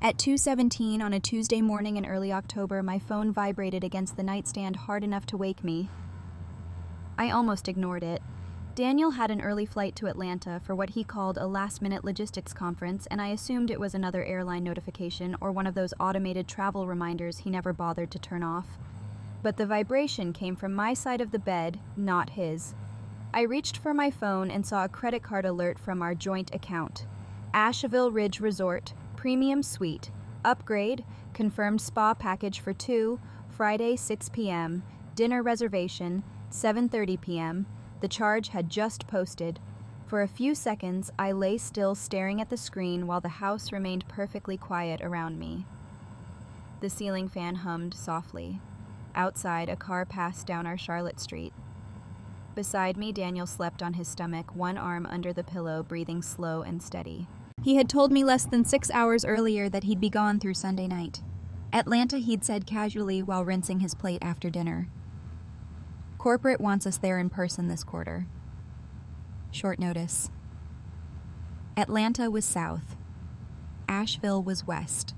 At 2:17 on a Tuesday morning in early October, my phone vibrated against the nightstand hard enough to wake me. I almost ignored it. Daniel had an early flight to Atlanta for what he called a last-minute logistics conference, and I assumed it was another airline notification or one of those automated travel reminders he never bothered to turn off. But the vibration came from my side of the bed, not his. I reached for my phone and saw a credit card alert from our joint account. Asheville Ridge Resort, Premium Suite, Upgrade, confirmed spa package for 2, Friday 6 p.m., dinner reservation, 7:30 p.m., the charge had just posted. For a few seconds, I lay still staring at the screen while the house remained perfectly quiet around me. The ceiling fan hummed softly. Outside, a car passed down our Charlotte Street. Beside me, Daniel slept on his stomach, one arm under the pillow, breathing slow and steady. He had told me less than 6 hours earlier that he'd be gone through Sunday night. Atlanta, he'd said casually while rinsing his plate after dinner. Corporate wants us there in person this quarter. Short notice. Atlanta was south. Asheville was west.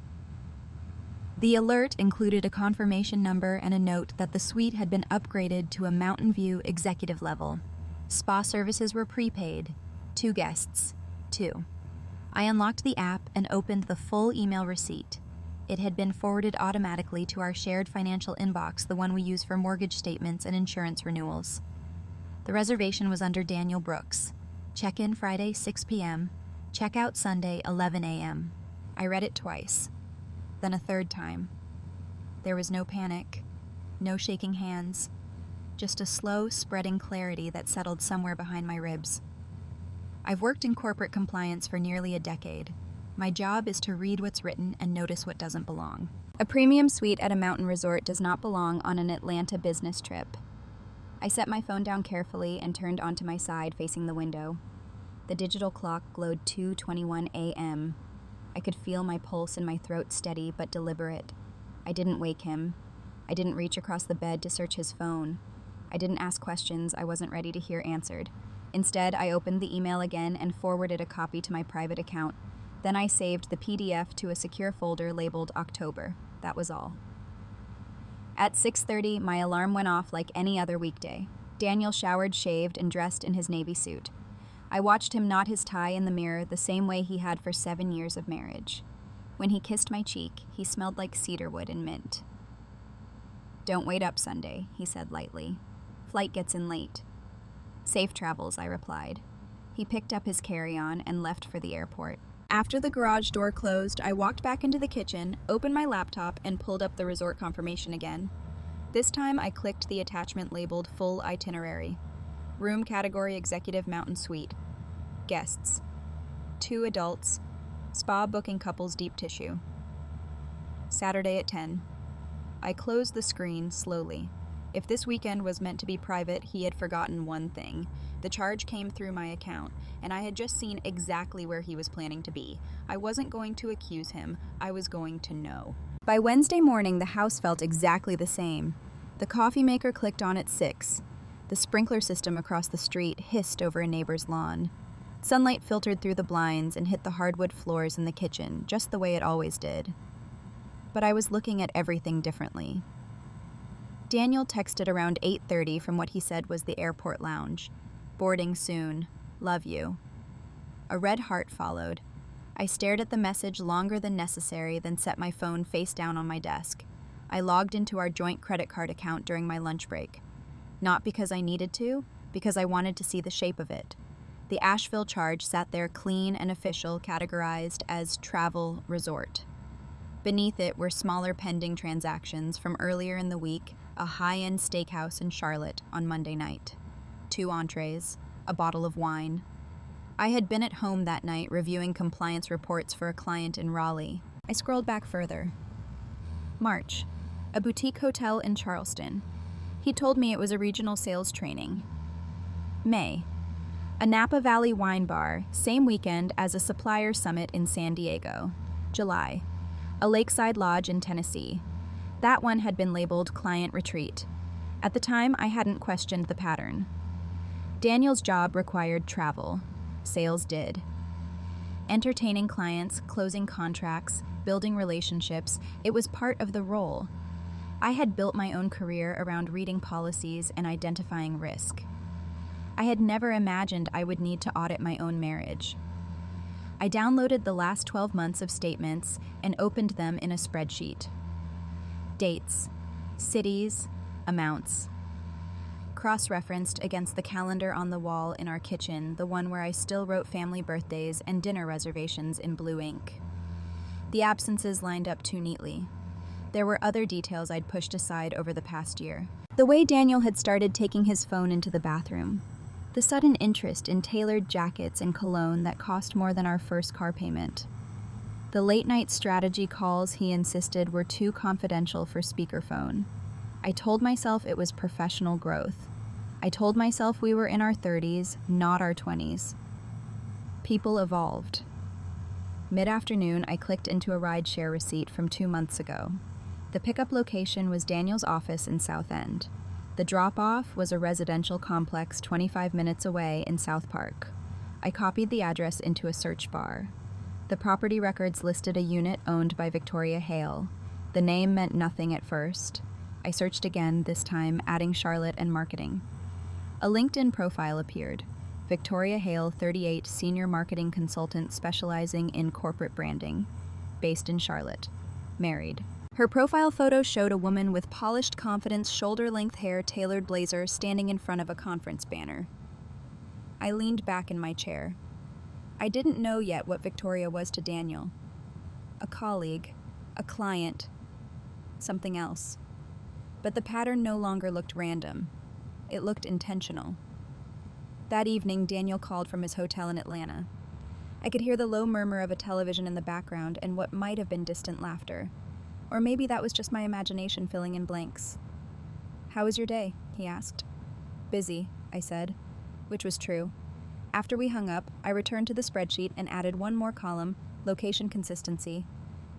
The alert included a confirmation number and a note that the suite had been upgraded to a Mountain View executive level. Spa services were prepaid. 2 guests. 2. I unlocked the app and opened the full email receipt. It had been forwarded automatically to our shared financial inbox, the one we use for mortgage statements and insurance renewals. The reservation was under Daniel Brooks. Check-in Friday, 6 p.m. Check-out Sunday, 11 a.m. I read it twice, then a third time. There was no panic, no shaking hands, just a slow, spreading clarity that settled somewhere behind my ribs. I've worked in corporate compliance for nearly a decade. My job is to read what's written and notice what doesn't belong. A premium suite at a mountain resort does not belong on an Atlanta business trip. I set my phone down carefully and turned onto my side facing the window. The digital clock glowed 2:21 a.m. I could feel my pulse in my throat steady but deliberate. I didn't wake him. I didn't reach across the bed to search his phone. I didn't ask questions I wasn't ready to hear answered. Instead, I opened the email again and forwarded a copy to my private account. Then I saved the PDF to a secure folder labeled October. That was all. At 6:30, my alarm went off like any other weekday. Daniel showered, shaved, and dressed in his navy suit. I watched him knot his tie in the mirror the same way he had for 7 years of marriage. When he kissed my cheek, he smelled like cedarwood and mint. "Don't wait up Sunday," he said lightly. "Flight gets in late." "Safe travels," I replied. He picked up his carry-on and left for the airport. After the garage door closed, I walked back into the kitchen, opened my laptop, and pulled up the resort confirmation again. This time, I clicked the attachment labeled Full Itinerary. Room category Executive Mountain Suite. Guests. 2 adults. Spa booking couples deep tissue. Saturday at 10. I closed the screen slowly. If this weekend was meant to be private, he had forgotten one thing. The charge came through my account, and I had just seen exactly where he was planning to be. I wasn't going to accuse him. I was going to know. By Wednesday morning, the house felt exactly the same. The coffee maker clicked on at 6. The sprinkler system across the street hissed over a neighbor's lawn. Sunlight filtered through the blinds and hit the hardwood floors in the kitchen, just the way it always did. But I was looking at everything differently. Daniel texted around 8:30 from what he said was the airport lounge. "Boarding soon. Love you." A red heart followed. I stared at the message longer than necessary, then set my phone face down on my desk. I logged into our joint credit card account during my lunch break. Not because I needed to, because I wanted to see the shape of it. The Asheville charge sat there clean and official, categorized as travel resort. Beneath it were smaller pending transactions from earlier in the week, a high-end steakhouse in Charlotte on Monday night. 2 entrees, a bottle of wine. I had been at home that night reviewing compliance reports for a client in Raleigh. I scrolled back further. March, a boutique hotel in Charleston. He told me it was a regional sales training. May, a Napa Valley wine bar, same weekend as a supplier summit in San Diego. July, a lakeside lodge in Tennessee. That one had been labeled Client Retreat. At the time, I hadn't questioned the pattern. Daniel's job required travel. Sales did. Entertaining clients, closing contracts, building relationships, it was part of the role. I had built my own career around reading policies and identifying risk. I had never imagined I would need to audit my own marriage. I downloaded the last 12 months of statements and opened them in a spreadsheet. Dates, cities, amounts. Cross-referenced against the calendar on the wall in our kitchen, the one where I still wrote family birthdays and dinner reservations in blue ink. The absences lined up too neatly. There were other details I'd pushed aside over the past year. The way Daniel had started taking his phone into the bathroom. The sudden interest in tailored jackets and cologne that cost more than our first car payment. The late-night strategy calls he insisted were too confidential for speakerphone. I told myself it was professional growth. I told myself we were in our 30s, not our 20s. People evolved. Mid-afternoon, I clicked into a ride-share receipt from 2 months ago. The pickup location was Daniel's office in South End. The drop-off was a residential complex 25 minutes away in South Park. I copied the address into a search bar. The property records listed a unit owned by Victoria Hale. The name meant nothing at first. I searched again, this time adding Charlotte and marketing. A LinkedIn profile appeared. Victoria Hale, 38, senior marketing consultant specializing in corporate branding. Based in Charlotte. Married. Her profile photo showed a woman with polished confidence, shoulder-length hair, tailored blazer, standing in front of a conference banner. I leaned back in my chair. I didn't know yet what Victoria was to Daniel. A colleague, a client, something else. But the pattern no longer looked random. It looked intentional. That evening, Daniel called from his hotel in Atlanta. I could hear the low murmur of a television in the background and what might have been distant laughter. Or maybe that was just my imagination filling in blanks. "How was your day?" he asked. "Busy," I said, which was true. After we hung up, I returned to the spreadsheet and added one more column, location consistency.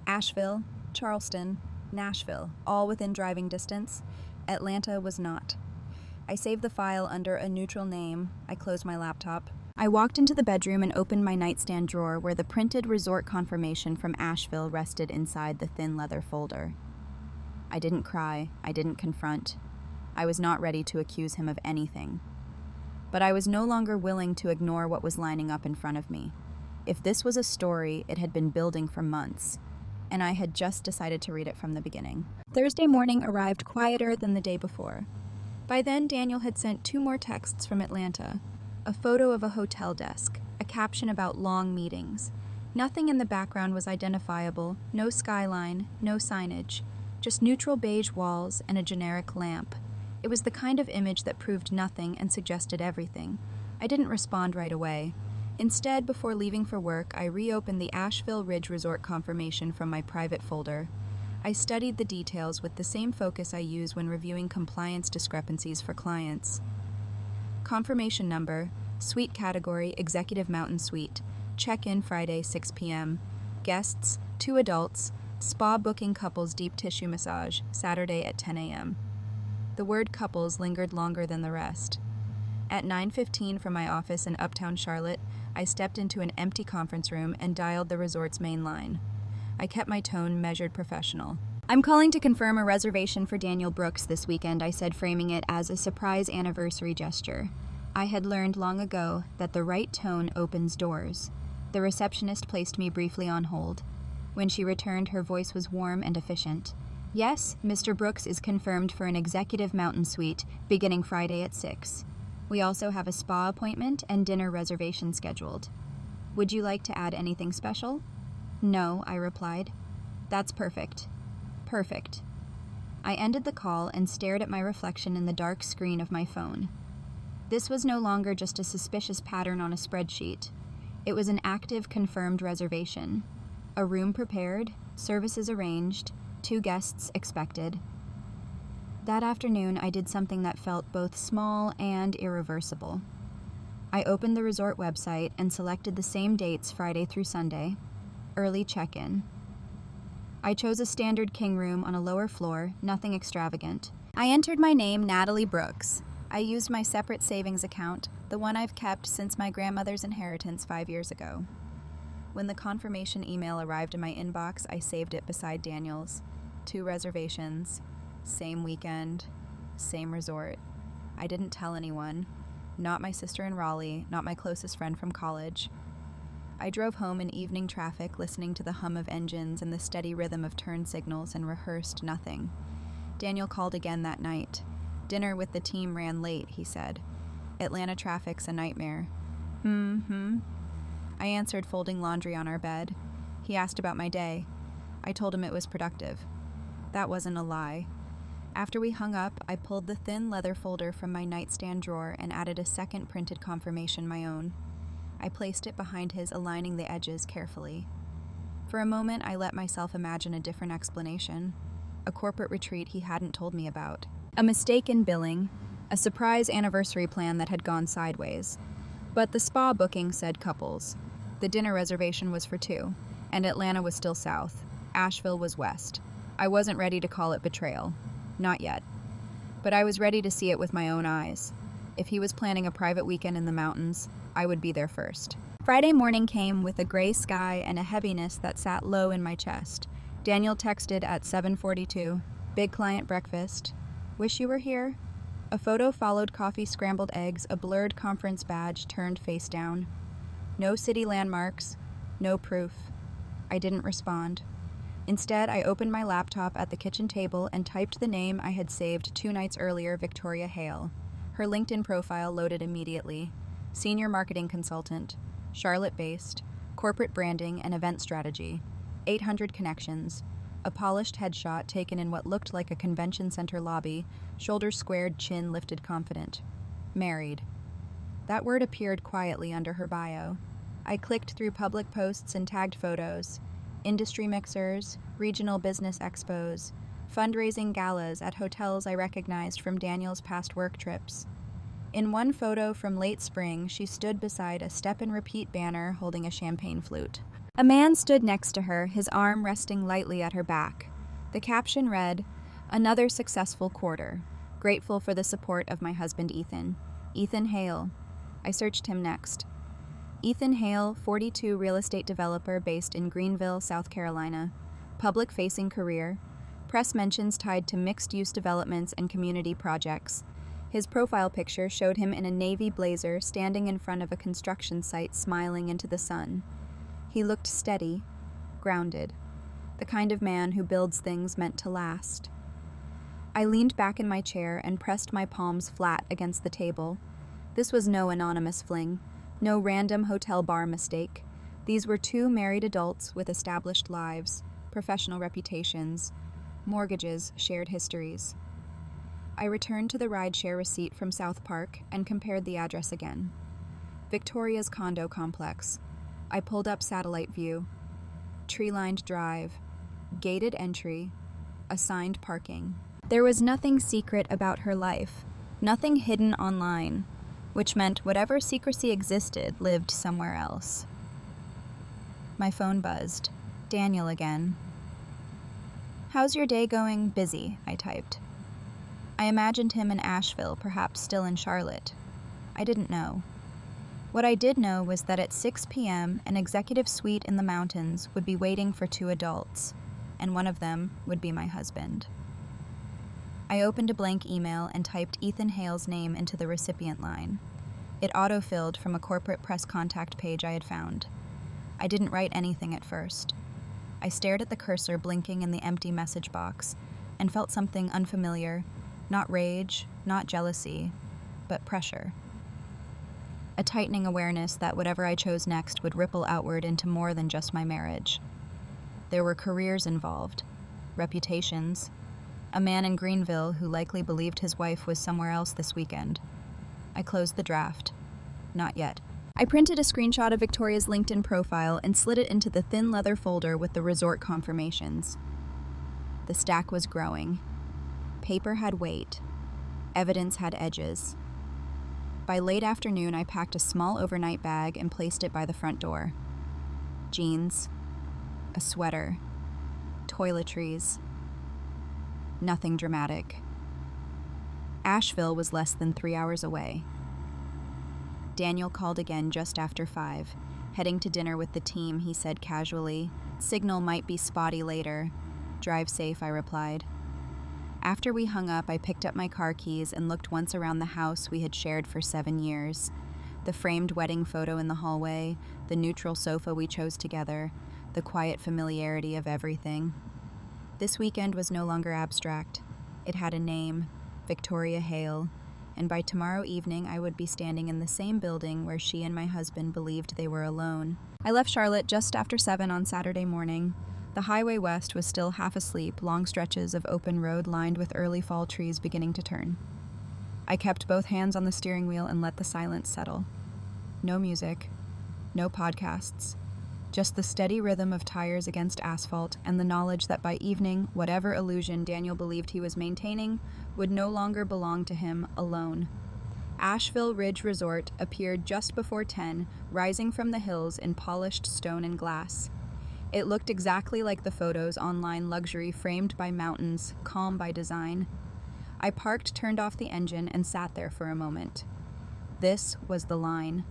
Asheville, Charleston, Nashville, all within driving distance. Atlanta was not. I saved the file under a neutral name. I closed my laptop. I walked into the bedroom and opened my nightstand drawer where the printed resort confirmation from Asheville rested inside the thin leather folder. I didn't cry. I didn't confront. I was not ready to accuse him of anything. But I was no longer willing to ignore what was lining up in front of me. If this was a story, it had been building for months, and I had just decided to read it from the beginning. Thursday morning arrived quieter than the day before. By then, Daniel had sent 2 more texts from Atlanta. A photo of a hotel desk, a caption about long meetings. Nothing in the background was identifiable, no skyline, no signage, just neutral beige walls and a generic lamp. It was the kind of image that proved nothing and suggested everything. I didn't respond right away. Instead, before leaving for work, I reopened the Asheville Ridge Resort confirmation from my private folder. I studied the details with the same focus I use when reviewing compliance discrepancies for clients. Confirmation number, suite category, Executive Mountain Suite. Check-in Friday, 6 p.m. Guests, 2 adults. Spa booking couples deep tissue massage, Saturday at 10 a.m. The word couples lingered longer than the rest. At 9:15 from my office in Uptown Charlotte, I stepped into an empty conference room and dialed the resort's main line. I kept my tone measured professional. "I'm calling to confirm a reservation for Daniel Brooks this weekend," I said, framing it as a surprise anniversary gesture. I had learned long ago that the right tone opens doors. The receptionist placed me briefly on hold. When she returned, her voice was warm and efficient. "Yes, Mr. Brooks is confirmed for an Executive Mountain Suite beginning Friday at 6. We also have a spa appointment and dinner reservation scheduled. Would you like to add anything special?" "No," I replied. "That's perfect. Perfect." I ended the call and stared at my reflection in the dark screen of my phone. This was no longer just a suspicious pattern on a spreadsheet. It was an active, confirmed reservation. A room prepared, services arranged, 2 guests expected. That afternoon, I did something that felt both small and irreversible. I opened the resort website and selected the same dates Friday through Sunday. Early check-in. I chose a standard king room on a lower floor, nothing extravagant. I entered my name, Natalie Brooks. I used my separate savings account, the one I've kept since my grandmother's inheritance 5 years ago. When the confirmation email arrived in my inbox, I saved it beside Daniel's. 2 reservations, same weekend, same resort. I didn't tell anyone. Not my sister in Raleigh, not my closest friend from college. I drove home in evening traffic, listening to the hum of engines and the steady rhythm of turn signals, and rehearsed nothing. Daniel called again that night. Dinner with the team ran late, he said. Atlanta traffic's a nightmare. I answered, folding laundry on our bed. He asked about my day. I told him it was productive. That wasn't a lie. After we hung up, I pulled the thin leather folder from my nightstand drawer and added a second printed confirmation, my own. I placed it behind his, aligning the edges carefully. For a moment, I let myself imagine a different explanation. A corporate retreat he hadn't told me about. A mistake in billing. A surprise anniversary plan that had gone sideways. But the spa booking said couples. The dinner reservation was for 2, and Atlanta was still south. Asheville was west. I wasn't ready to call it betrayal. Not yet. But I was ready to see it with my own eyes. If he was planning a private weekend in the mountains, I would be there first. Friday morning came with a gray sky and a heaviness that sat low in my chest. Daniel texted at 7:42. Big client breakfast. Wish you were here? A photo followed coffee, scrambled eggs, a blurred conference badge turned face down. No city landmarks, no proof. I didn't respond. Instead, I opened my laptop at the kitchen table and typed the name I had saved 2 nights earlier, Victoria Hale. Her LinkedIn profile loaded immediately. Senior marketing consultant, Charlotte-based, corporate branding and event strategy, 800 connections, a polished headshot taken in what looked like a convention center lobby, shoulders squared, chin lifted, confident. Married. That word appeared quietly under her bio. I clicked through public posts and tagged photos. Industry mixers, regional business expos, fundraising galas at hotels I recognized from Daniel's past work trips. In one photo from late spring, she stood beside a step-and-repeat banner holding a champagne flute. A man stood next to her, his arm resting lightly at her back. The caption read, "Another successful quarter. Grateful for the support of my husband Ethan. Ethan Hale." I searched him next. Ethan Hale, 42, real estate developer based in Greenville, South Carolina. Public-facing career. Press mentions tied to mixed-use developments and community projects. His profile picture showed him in a navy blazer standing in front of a construction site, smiling into the sun. He looked steady, grounded, the kind of man who builds things meant to last. I leaned back in my chair and pressed my palms flat against the table. This was no anonymous fling, no random hotel bar mistake. These were 2 married adults with established lives, professional reputations, mortgages, shared histories. I returned to the rideshare receipt from South Park and compared the address again. Victoria's condo complex. I pulled up satellite view. Tree-lined drive. Gated entry. Assigned parking. There was nothing secret about her life. Nothing hidden online. Which meant whatever secrecy existed lived somewhere else. My phone buzzed. Daniel again. "How's your day going?" "Busy," I typed. I imagined him in Asheville, perhaps still in Charlotte. I didn't know. What I did know was that at 6 p.m., an executive suite in the mountains would be waiting for 2 adults, and one of them would be my husband. I opened a blank email and typed Ethan Hale's name into the recipient line. It autofilled from a corporate press contact page I had found. I didn't write anything at first. I stared at the cursor blinking in the empty message box and felt something unfamiliar, not rage, not jealousy, but pressure. A tightening awareness that whatever I chose next would ripple outward into more than just my marriage. There were careers involved, reputations, a man in Greenville who likely believed his wife was somewhere else this weekend. I closed the draft. Not yet. I printed a screenshot of Victoria's LinkedIn profile and slid it into the thin leather folder with the resort confirmations. The stack was growing. Paper had weight. Evidence had edges. By late afternoon, I packed a small overnight bag and placed it by the front door. Jeans, a sweater, toiletries. Nothing dramatic. Asheville was less than 3 hours away. Daniel called again just after 5. Heading to dinner with the team, he said casually. Signal might be spotty later. Drive safe, I replied. After we hung up, I picked up my car keys and looked once around the house we had shared for 7 years. The framed wedding photo in the hallway, the neutral sofa we chose together, the quiet familiarity of everything. This weekend was no longer abstract. It had a name, Victoria Hale, and by tomorrow evening I would be standing in the same building where she and my husband believed they were alone. I left Charlotte just after 7 on Saturday morning. The highway west was still half asleep, long stretches of open road lined with early fall trees beginning to turn. I kept both hands on the steering wheel and let the silence settle. No music, no podcasts, just the steady rhythm of tires against asphalt and the knowledge that by evening, whatever illusion Daniel believed he was maintaining would no longer belong to him alone. Asheville Ridge Resort appeared just before 10, rising from the hills in polished stone and glass. It looked exactly like the photos online, luxury framed by mountains, calm by design. I parked, turned off the engine, and sat there for a moment. This was the line.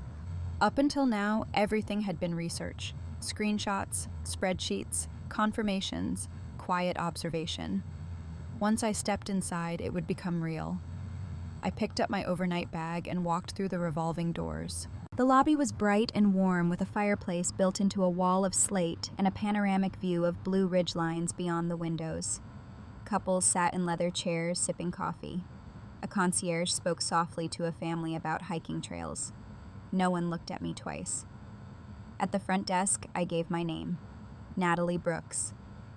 Up until now, everything had been research. Screenshots, spreadsheets, confirmations, quiet observation. Once I stepped inside, it would become real. I picked up my overnight bag and walked through the revolving doors. The lobby was bright and warm with a fireplace built into a wall of slate and a panoramic view of blue ridgelines beyond the windows. Couples sat in leather chairs sipping coffee. A concierge spoke softly to a family about hiking trails. No one looked at me twice. At the front desk, I gave my name, Natalie Brooks.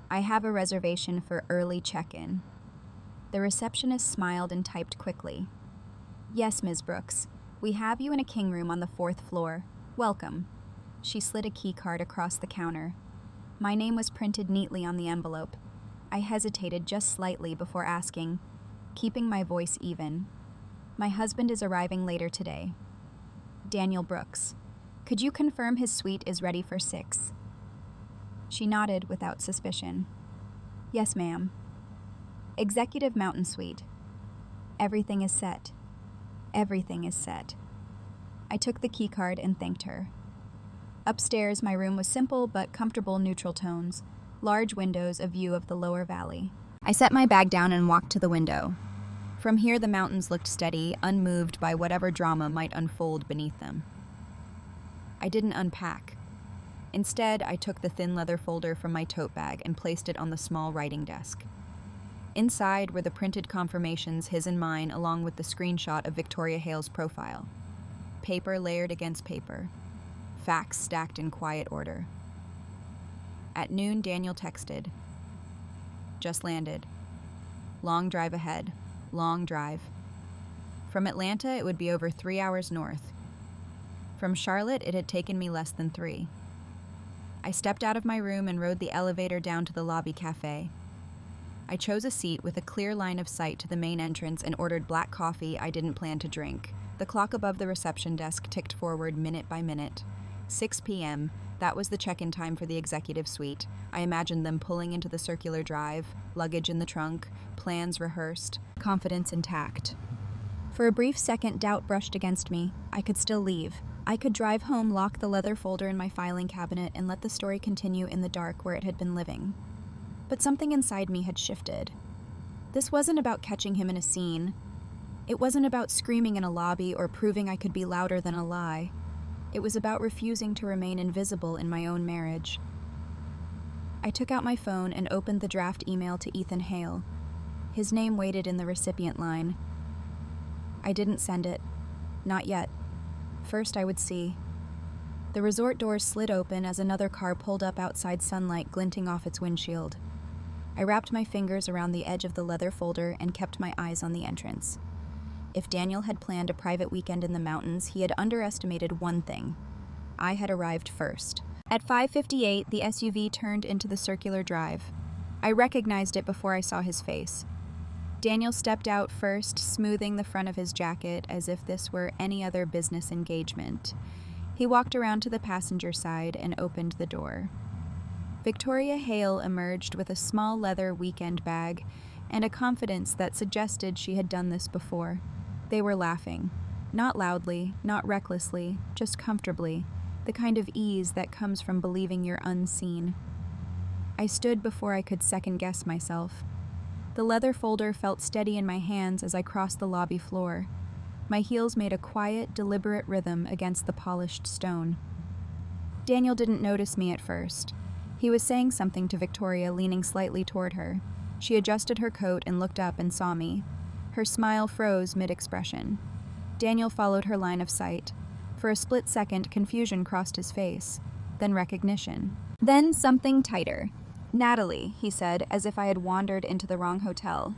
I have a reservation for early check-in. The receptionist smiled and typed quickly. Yes, Ms. Brooks. We have you in a king room on the 4th floor. Welcome. She slid a key card across the counter. My name was printed neatly on the envelope. I hesitated just slightly before asking, keeping my voice even. My husband is arriving later today. Daniel Brooks. Could you confirm his suite is ready for 6? She nodded without suspicion. Yes, ma'am. Executive Mountain Suite. Everything is set. Everything is set. I took the key card and thanked her. Upstairs, my room was simple but comfortable neutral tones, large windows, a view of the lower valley. I set my bag down and walked to the window. From here, the mountains looked steady, unmoved by whatever drama might unfold beneath them. I didn't unpack. Instead, I took the thin leather folder from my tote bag and placed it on the small writing desk. Inside were the printed confirmations, his and mine, along with the screenshot of Victoria Hale's profile. Paper layered against paper. Facts stacked in quiet order. At noon, Daniel texted. Just landed. Long drive ahead. Long drive. From Atlanta, it would be over 3 hours north. From Charlotte, it had taken me less than 3. I stepped out of my room and rode the elevator down to the lobby cafe. I chose a seat with a clear line of sight to the main entrance and ordered black coffee I didn't plan to drink. The clock above the reception desk ticked forward minute by minute. 6 p.m., that was the check-in time for the executive suite. I imagined them pulling into the circular drive, luggage in the trunk, plans rehearsed, confidence intact. For a brief second, doubt brushed against me. I could still leave. I could drive home, lock the leather folder in my filing cabinet, and let the story continue in the dark where it had been living. But something inside me had shifted. This wasn't about catching him in a scene. It wasn't about screaming in a lobby or proving I could be louder than a lie. It was about refusing to remain invisible in my own marriage. I took out my phone and opened the draft email to Ethan Hale. His name waited in the recipient line. I didn't send it. Not yet. First, I would see. The resort doors slid open as another car pulled up outside, sunlight glinting off its windshield. I wrapped my fingers around the edge of the leather folder and kept my eyes on the entrance. If Daniel had planned a private weekend in the mountains, he had underestimated one thing. I had arrived first. At 5:58, the SUV turned into the circular drive. I recognized it before I saw his face. Daniel stepped out first, smoothing the front of his jacket as if this were any other business engagement. He walked around to the passenger side and opened the door. Victoria Hale emerged with a small leather weekend bag and a confidence that suggested she had done this before. They were laughing. Not loudly, not recklessly, just comfortably. the kind of ease that comes from believing you're unseen. I stood before I could second-guess myself. The leather folder felt steady in my hands as I crossed the lobby floor. My heels made a quiet, deliberate rhythm against the polished stone. Daniel didn't notice me at first. He was saying something to Victoria, leaning slightly toward her. She adjusted her coat and looked up and saw me. Her smile froze mid-expression. Daniel followed her line of sight. For a split second, confusion crossed his face, then recognition. Then something tighter. "Natalie," he said, as if I had wandered into the wrong hotel.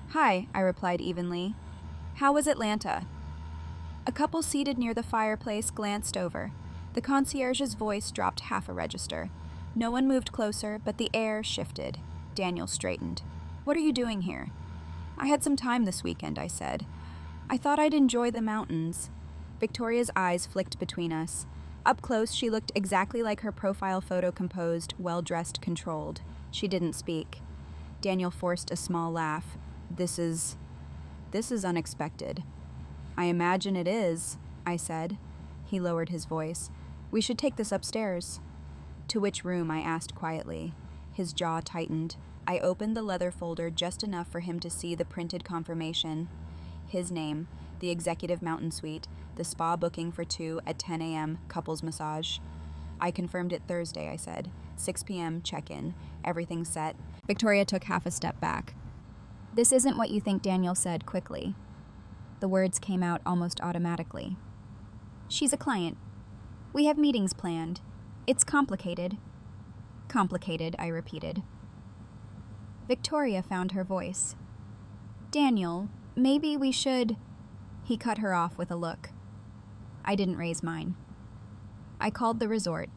"Hi," I replied evenly. "How was Atlanta?" A couple seated near the fireplace glanced over. The concierge's voice dropped half a register. No one moved closer, but the air shifted. Daniel straightened. "What are you doing here?" "I had some time this weekend," I said. "I thought I'd enjoy the mountains." Victoria's eyes flicked between us. Up close, she looked exactly like her profile photo, composed, well-dressed, controlled. She didn't speak. Daniel forced a small laugh. This is unexpected." "I imagine it is," I said. He lowered his voice. "We should take this upstairs." "To which room?" I asked quietly. His jaw tightened. I opened the leather folder just enough for him to see the printed confirmation. His name, the executive mountain suite, the spa booking for 2 at 10 a.m., couples massage. "I confirmed it Thursday," I said. 6 p.m., check-in. Everything set. Victoria took half a step back. "This isn't what you think," Daniel said quickly. The words came out almost automatically. "She's a client. We have meetings planned. It's complicated." "Complicated," I repeated. Victoria found her voice. "Daniel, maybe we should..." He cut her off with a look. I didn't raise mine. I called the resort.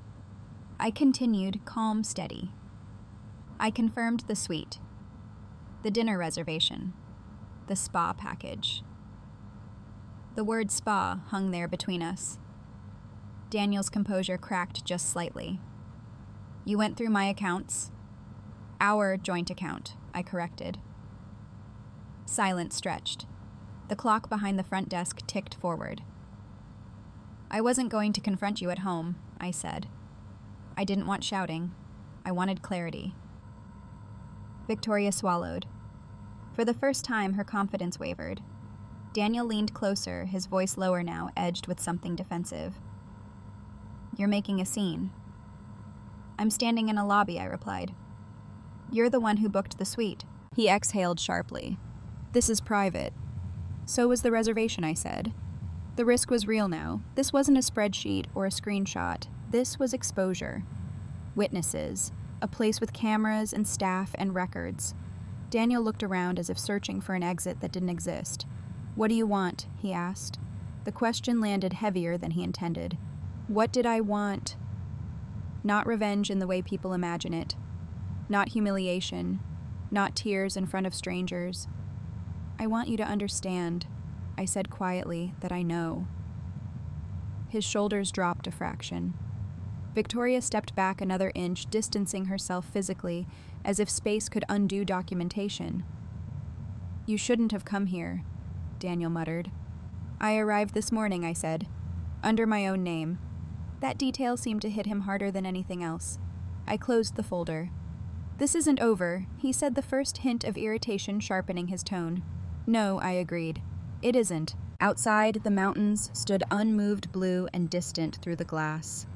I continued, calm, steady. I confirmed the suite, the dinner reservation, the spa package. The word spa hung there between us. Daniel's composure cracked just slightly. "You went through my accounts?" "Our joint account," I corrected. Silence stretched. The clock behind the front desk ticked forward. "I wasn't going to confront you at home," I said. I didn't want shouting. I wanted clarity. Victoria swallowed. For the first time, her confidence wavered. Daniel leaned closer, his voice lower now, edged with something defensive. "You're making a scene." "I'm standing in a lobby," I replied. "You're the one who booked the suite." He exhaled sharply. "This is private." "So was the reservation," I said. The risk was real now. This wasn't a spreadsheet or a screenshot. This was exposure. Witnesses. A place with cameras and staff and records. Daniel looked around as if searching for an exit that didn't exist. "What do you want?" he asked. The question landed heavier than he intended. What did I want? Not revenge in the way people imagine it. Not humiliation. Not tears in front of strangers. "I want you to understand," I said quietly, "that I know." His shoulders dropped a fraction. Victoria stepped back another inch, distancing herself physically, as if space could undo documentation. "You shouldn't have come here," Daniel muttered. "I arrived this morning," I said, "under my own name." That detail seemed to hit him harder than anything else. I closed the folder. "This isn't over," he said, the first hint of irritation sharpening his tone. "No," I agreed. "It isn't." Outside, the mountains stood unmoved blue and distant through the glass.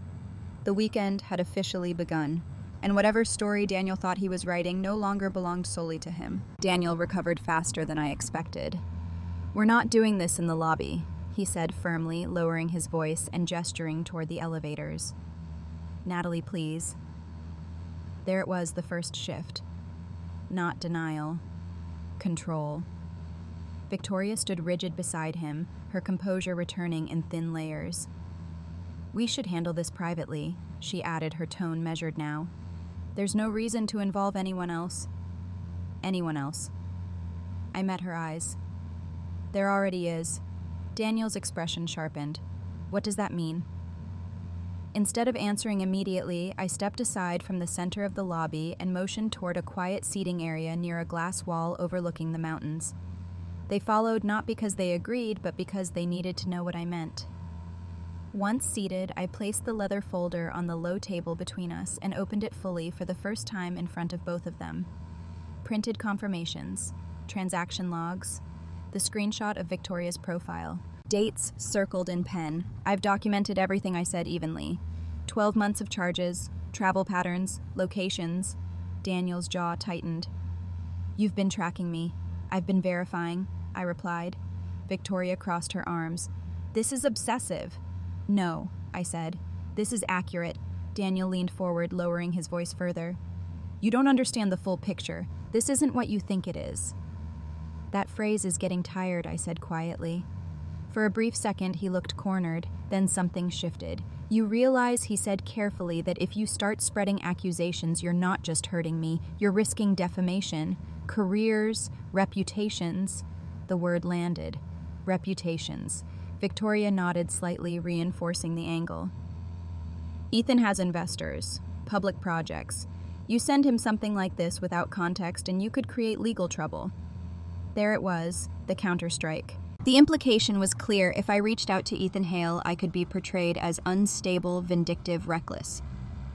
The weekend had officially begun, and whatever story Daniel thought he was writing no longer belonged solely to him. Daniel recovered faster than I expected. "We're not doing this in the lobby," he said firmly, lowering his voice and gesturing toward the elevators. "Natalie, please." There it was, the first shift. Not denial. Control. Victoria stood rigid beside him, her composure returning in thin layers. "We should handle this privately," she added, her tone measured now. "There's no reason to involve anyone else." "Anyone else." I met her eyes. "There already is." Daniel's expression sharpened. "What does that mean?" Instead of answering immediately, I stepped aside from the center of the lobby and motioned toward a quiet seating area near a glass wall overlooking the mountains. They followed not because they agreed, but because they needed to know what I meant. Once seated, I placed the leather folder on the low table between us and opened it fully for the first time in front of both of them. Printed confirmations, transaction logs, the screenshot of Victoria's profile. Dates circled in pen. I've documented everything I said evenly. 12 months of charges, travel patterns, locations. Daniel's jaw tightened. You've been tracking me. I've been verifying, I replied. Victoria crossed her arms. This is obsessive. No, I said. This is accurate. Daniel leaned forward, lowering his voice further. You don't understand the full picture. This isn't what you think it is. That phrase is getting tired, I said quietly. For a brief second, he looked cornered, then something shifted. You realize, he said carefully, that if you start spreading accusations, you're not just hurting me, you're risking defamation, careers, reputations. The word landed. Reputations. Victoria nodded slightly, reinforcing the angle. Ethan has investors, public projects. You send him something like this without context and you could create legal trouble. There it was, the counterstrike. The implication was clear. If I reached out to Ethan Hale, I could be portrayed as unstable, vindictive, reckless.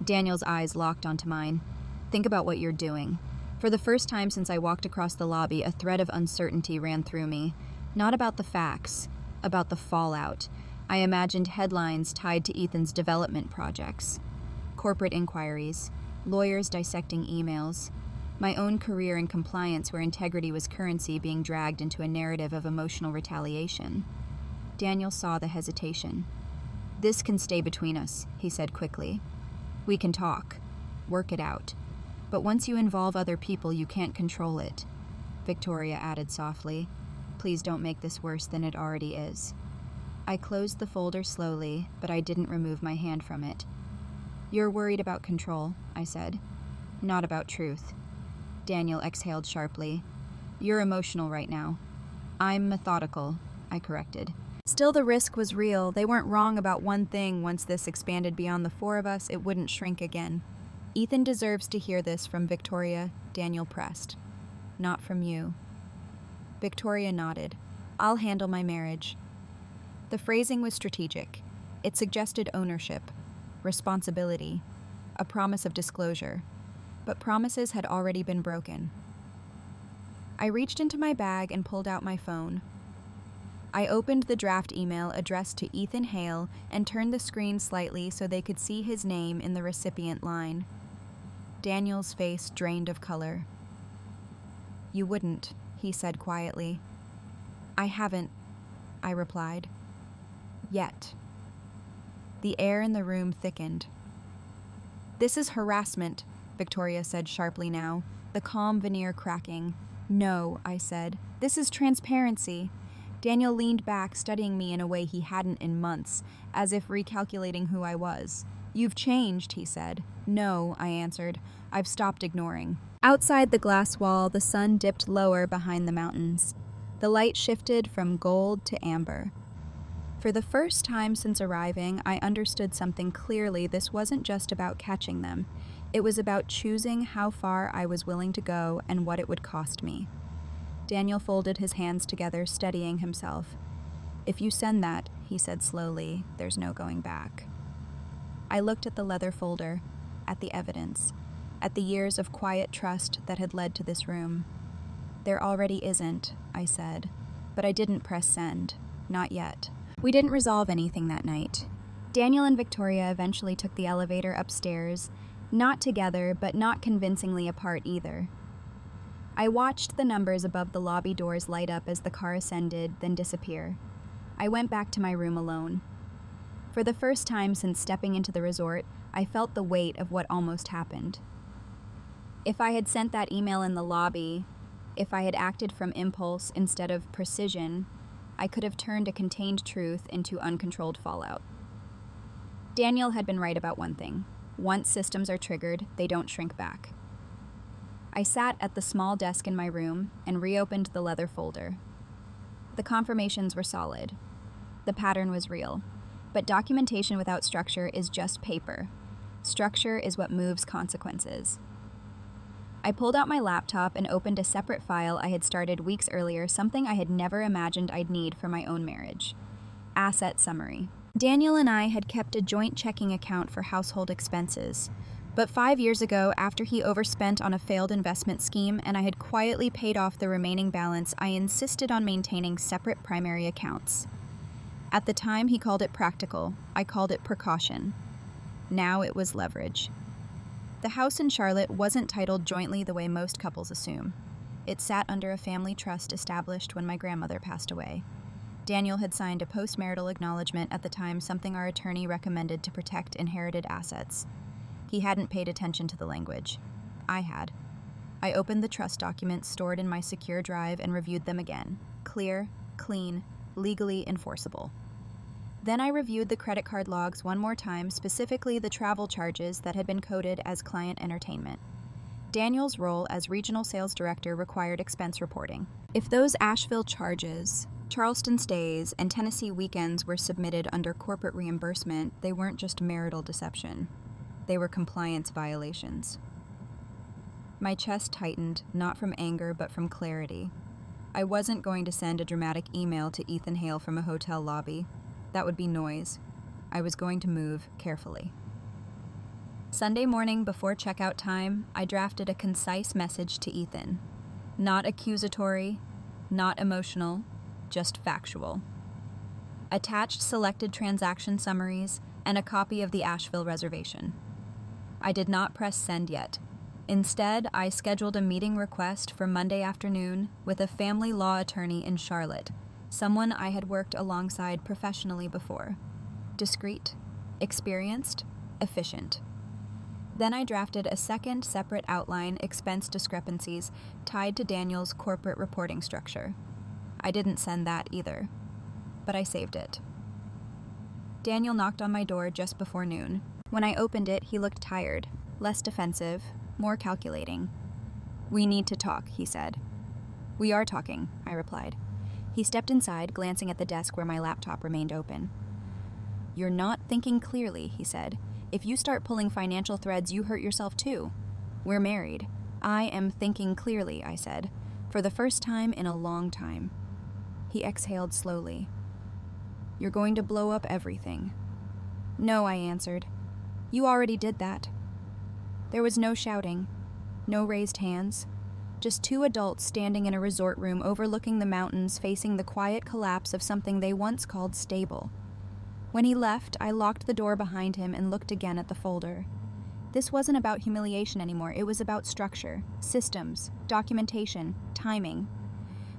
Daniel's eyes locked onto mine. Think about what you're doing. For the first time since I walked across the lobby, a thread of uncertainty ran through me. Not about the facts, about the fallout. I imagined headlines tied to Ethan's development projects, corporate inquiries, lawyers dissecting emails, my own career in compliance where integrity was currency being dragged into a narrative of emotional retaliation. Daniel saw the hesitation. This can stay between us, he said quickly. We can talk, work it out. But once you involve other people, you can't control it. Victoria added softly. Please don't make this worse than it already is. I closed the folder slowly, but I didn't remove my hand from it. You're worried about control, I said. Not about truth. Daniel exhaled sharply. You're emotional right now. I'm methodical, I corrected. Still, the risk was real. They weren't wrong about one thing. Once this expanded beyond the four of us, it wouldn't shrink again. Ethan deserves to hear this from Victoria, Daniel pressed. Not from you. Victoria nodded. I'll handle my marriage. The phrasing was strategic. It suggested ownership, responsibility, a promise of disclosure. But promises had already been broken. I reached into my bag and pulled out my phone. I opened the draft email addressed to Ethan Hale and turned the screen slightly so they could see his name in the recipient line. Daniel's face drained of color. You wouldn't, he said quietly. I haven't, I replied. Yet. The air in the room thickened. This is harassment, Victoria said sharply now, the calm veneer cracking. No, I said. This is transparency. Daniel leaned back, studying me in a way he hadn't in months, as if recalculating who I was. You've changed, he said. No, I answered. I've stopped ignoring. Outside the glass wall, the sun dipped lower behind the mountains. The light shifted from gold to amber. For the first time since arriving, I understood something clearly. This wasn't just about catching them. It was about choosing how far I was willing to go and what it would cost me. Daniel folded his hands together, steadying himself. If you send that, he said slowly, there's no going back. I looked at the leather folder, at the evidence, at the years of quiet trust that had led to this room. There already isn't, I said, but I didn't press send, not yet. We didn't resolve anything that night. Daniel and Victoria eventually took the elevator upstairs, not together, but not convincingly apart either. I watched the numbers above the lobby doors light up as the car ascended, then disappear. I went back to my room alone. For the first time since stepping into the resort, I felt the weight of what almost happened. If I had sent that email in the lobby, if I had acted from impulse instead of precision, I could have turned a contained truth into uncontrolled fallout. Daniel had been right about one thing. Once systems are triggered, they don't shrink back. I sat at the small desk in my room and reopened the leather folder. The confirmations were solid. The pattern was real. But documentation without structure is just paper. Structure is what moves consequences. I pulled out my laptop and opened a separate file I had started weeks earlier, something I had never imagined I'd need for my own marriage. Asset summary. Daniel and I had kept a joint checking account for household expenses. But 5 years ago, after he overspent on a failed investment scheme and I had quietly paid off the remaining balance, I insisted on maintaining separate primary accounts. At the time, he called it practical. I called it precaution. Now it was leverage. The house in Charlotte wasn't titled jointly the way most couples assume. It sat under a family trust established when my grandmother passed away. Daniel had signed a post-marital acknowledgement at the time, something our attorney recommended to protect inherited assets. He hadn't paid attention to the language. I had. I opened the trust documents stored in my secure drive and reviewed them again. Clear, clean, legally enforceable. Then I reviewed the credit card logs one more time, specifically the travel charges that had been coded as client entertainment. Daniel's role as regional sales director required expense reporting. If those Asheville charges, Charleston stays, and Tennessee weekends were submitted under corporate reimbursement, they weren't just marital deception. They were compliance violations. My chest tightened, not from anger, but from clarity. I wasn't going to send a dramatic email to Ethan Hale from a hotel lobby. That would be noise. I was going to move carefully. Sunday morning before checkout time, I drafted a concise message to Ethan. Not accusatory, not emotional, just factual. Attached selected transaction summaries and a copy of the Asheville reservation. I did not press send yet. Instead, I scheduled a meeting request for Monday afternoon with a family law attorney in Charlotte, someone I had worked alongside professionally before. Discreet, experienced, efficient. Then I drafted a second separate outline, expense discrepancies, tied to Daniel's corporate reporting structure. I didn't send that either, but I saved it. Daniel knocked on my door just before noon. When I opened it, he looked tired, less defensive, more calculating. "We need to talk," he said. "We are talking," I replied. He stepped inside, glancing at the desk where my laptop remained open. "You're not thinking clearly," he said. "If you start pulling financial threads, you hurt yourself too. We're married." "I am thinking clearly," I said, for the first time in a long time. He exhaled slowly. "You're going to blow up everything." "No," I answered. "You already did that." There was no shouting, no raised hands, just two adults standing in a resort room overlooking the mountains, facing the quiet collapse of something they once called stable. When he left, I locked the door behind him and looked again at the folder. This wasn't about humiliation anymore. It was about structure, systems, documentation, timing.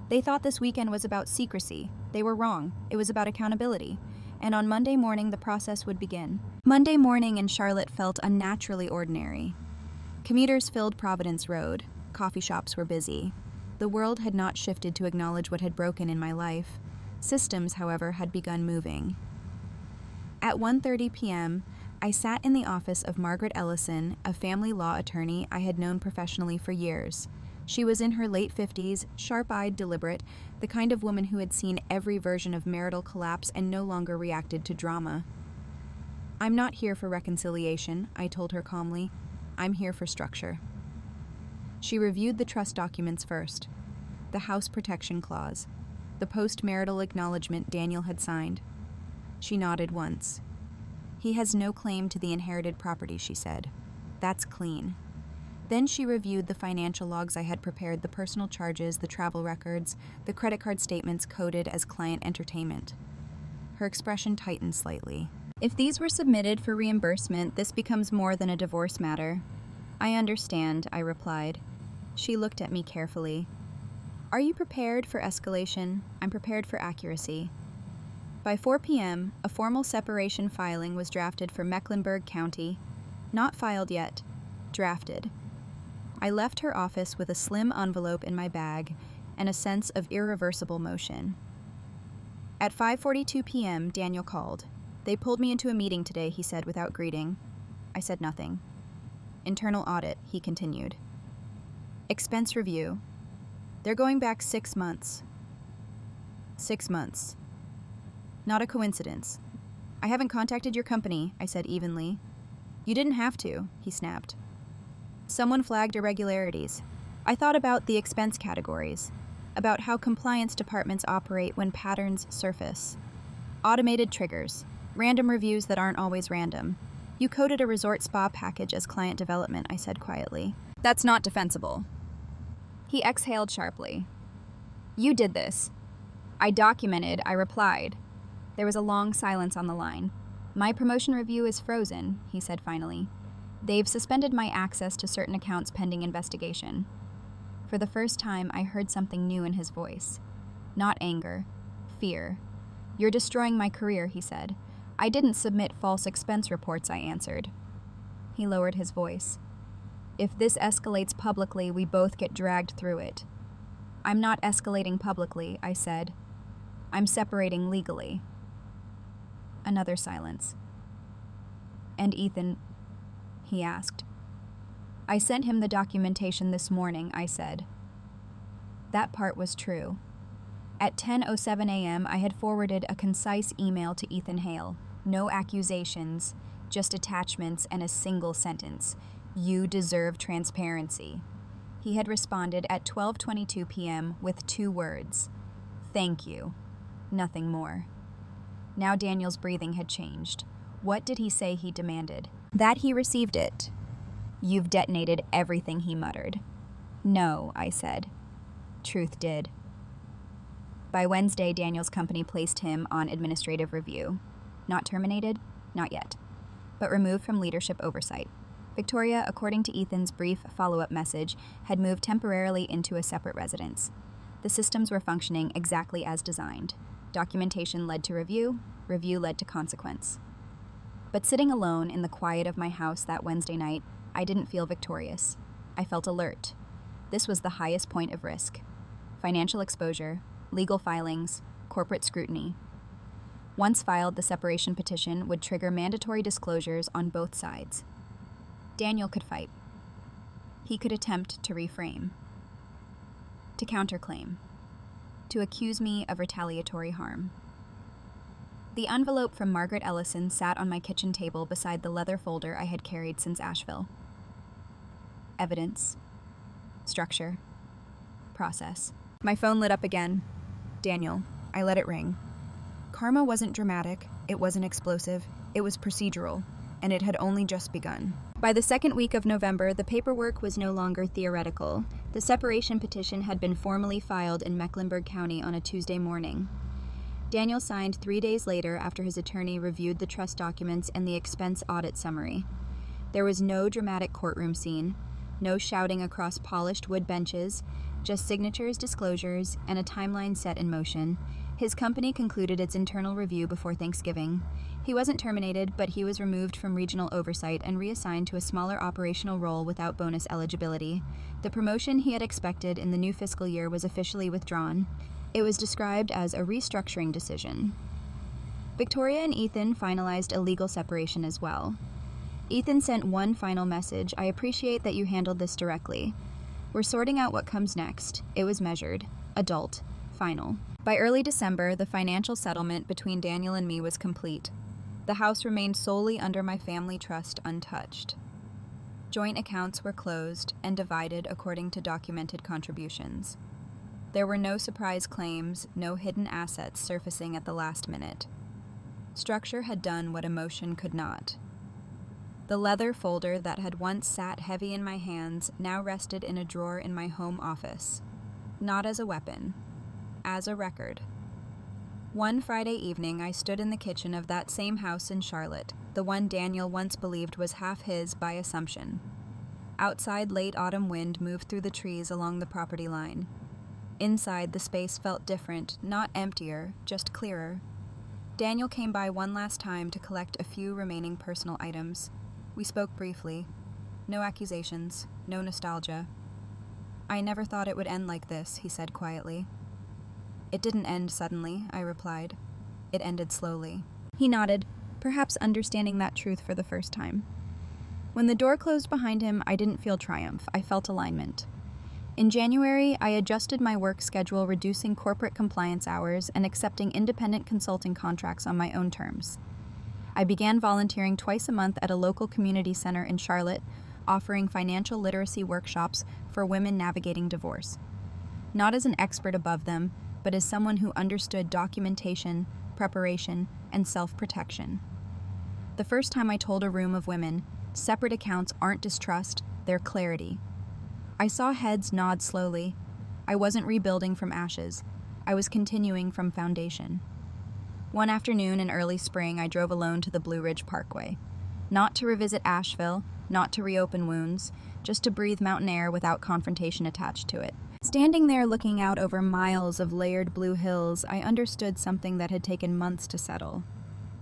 They thought this weekend was about secrecy. They were wrong. It was about accountability. And on Monday morning, the process would begin. Monday morning in Charlotte felt unnaturally ordinary. Commuters filled Providence Road. Coffee shops were busy. The world had not shifted to acknowledge what had broken in my life. Systems, however, had begun moving. At 1:30 p.m., I sat in the office of Margaret Ellison, a family law attorney I had known professionally for years. She was in her late 50s, sharp-eyed, deliberate, the kind of woman who had seen every version of marital collapse and no longer reacted to drama. "I'm not here for reconciliation," I told her calmly. "I'm here for structure." She reviewed the trust documents first. The house protection clause. The post-marital acknowledgement Daniel had signed. She nodded once. "He has no claim to the inherited property," she said. "That's clean." Then she reviewed the financial logs I had prepared, the personal charges, the travel records, the credit card statements coded as client entertainment. Her expression tightened slightly. "If these were submitted for reimbursement, this becomes more than a divorce matter." "I understand," I replied. She looked at me carefully. "Are you prepared for escalation? I'm prepared for accuracy." By 4 p.m., a formal separation filing was drafted for Mecklenburg County. Not filed yet. Drafted. I left her office with a slim envelope in my bag and a sense of irreversible motion. At 5:42 p.m., Daniel called. "They pulled me into a meeting today," he said without greeting. I said nothing. "Internal audit," he continued. "Expense review. They're going back 6 months." 6 months. "Not a coincidence. I haven't contacted your company," I said evenly. "You didn't have to," he snapped. "Someone flagged irregularities. I thought about the expense categories, about how compliance departments operate when patterns surface. Automated triggers. Random reviews that aren't always random. You coded a resort spa package as client development, I said quietly. That's not defensible. He exhaled sharply. You did this. I documented, I replied. There was a long silence on the line. My promotion review is frozen, he said finally. They've suspended my access to certain accounts pending investigation. For the first time, I heard something new in his voice. Not anger, fear. You're destroying my career, he said. I didn't submit false expense reports, I answered. He lowered his voice. If this escalates publicly, we both get dragged through it. I'm not escalating publicly, I said. I'm separating legally. Another silence. And Ethan, he asked. I sent him the documentation this morning, I said. That part was true. At 10:07 a.m., I had forwarded a concise email to Ethan Hale. No accusations, just attachments and a single sentence. You deserve transparency. He had responded at 12:22 p.m. with 2 words. Thank you. Nothing more. Now Daniel's breathing had changed. What did he say he demanded? That he received it. You've detonated everything, he muttered. No, I said. Truth did. By Wednesday, Daniel's company placed him on administrative review. Not terminated? Not yet. But removed from leadership oversight. Victoria, according to Ethan's brief follow-up message, had moved temporarily into a separate residence. The systems were functioning exactly as designed. Documentation led to review, review led to consequence. But sitting alone in the quiet of my house that Wednesday night, I didn't feel victorious. I felt alert. This was the highest point of risk. Financial exposure, legal filings, corporate scrutiny. Once filed, the separation petition would trigger mandatory disclosures on both sides. Daniel could fight. He could attempt to reframe, to counterclaim, to accuse me of retaliatory harm. The envelope from Margaret Ellison sat on my kitchen table beside the leather folder I had carried since Asheville. Evidence, structure, process. My phone lit up again. Daniel. I let it ring. Karma wasn't dramatic, it wasn't explosive, it was procedural, and it had only just begun. By the second week of November, the paperwork was no longer theoretical. The separation petition had been formally filed in Mecklenburg County on a Tuesday morning. Daniel signed 3 days later after his attorney reviewed the trust documents and the expense audit summary. There was no dramatic courtroom scene, no shouting across polished wood benches, just signatures, disclosures, and a timeline set in motion. His company concluded its internal review before Thanksgiving. He wasn't terminated, but he was removed from regional oversight and reassigned to a smaller operational role without bonus eligibility. The promotion he had expected in the new fiscal year was officially withdrawn. It was described as a restructuring decision. Victoria and Ethan finalized a legal separation as well. Ethan sent one final message. I appreciate that you handled this directly. We're sorting out what comes next. It was measured, adult, final. By early December, the financial settlement between Daniel and me was complete. The house remained solely under my family trust untouched. Joint accounts were closed and divided according to documented contributions. There were no surprise claims, no hidden assets surfacing at the last minute. Structure had done what emotion could not. The leather folder that had once sat heavy in my hands now rested in a drawer in my home office. Not as a weapon, as a record. One Friday evening, I stood in the kitchen of that same house in Charlotte, the one Daniel once believed was half his by assumption. Outside, late autumn wind moved through the trees along the property line. Inside, the space felt different, not emptier, just clearer. Daniel came by one last time to collect a few remaining personal items. We spoke briefly. No accusations, no nostalgia. I never thought it would end like this, he said quietly. It didn't end suddenly, I replied. It ended slowly. He nodded, perhaps understanding that truth for the first time. When the door closed behind him, I didn't feel triumph. I felt alignment. In January, I adjusted my work schedule, reducing corporate compliance hours and accepting independent consulting contracts on my own terms. I began volunteering twice a month at a local community center in Charlotte, offering financial literacy workshops for women navigating divorce. Not as an expert above them, but as someone who understood documentation, preparation, and self-protection. The first time I told a room of women, separate accounts aren't distrust, they're clarity. I saw heads nod slowly. I wasn't rebuilding from ashes. I was continuing from foundation. One afternoon in early spring, I drove alone to the Blue Ridge Parkway. Not to revisit Asheville, not to reopen wounds, just to breathe mountain air without confrontation attached to it. Standing there looking out over miles of layered blue hills, I understood something that had taken months to settle.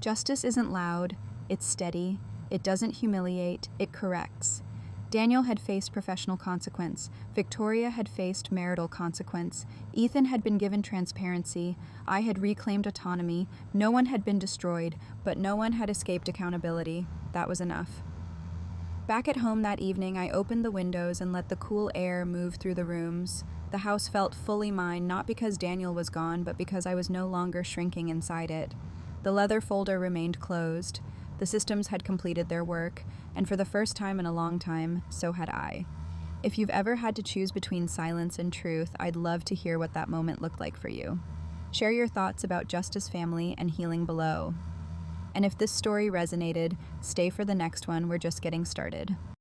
Justice isn't loud, it's steady, it doesn't humiliate, it corrects. Daniel had faced professional consequence, Victoria had faced marital consequence, Ethan had been given transparency, I had reclaimed autonomy, no one had been destroyed, but no one had escaped accountability. That was enough. Back at home that evening, I opened the windows and let the cool air move through the rooms. The house felt fully mine, not because Daniel was gone, but because I was no longer shrinking inside it. The leather folder remained closed. The systems had completed their work, and for the first time in a long time, so had I. If you've ever had to choose between silence and truth, I'd love to hear what that moment looked like for you. Share your thoughts about Justice Family and healing below. And if this story resonated, stay for the next one. We're just getting started.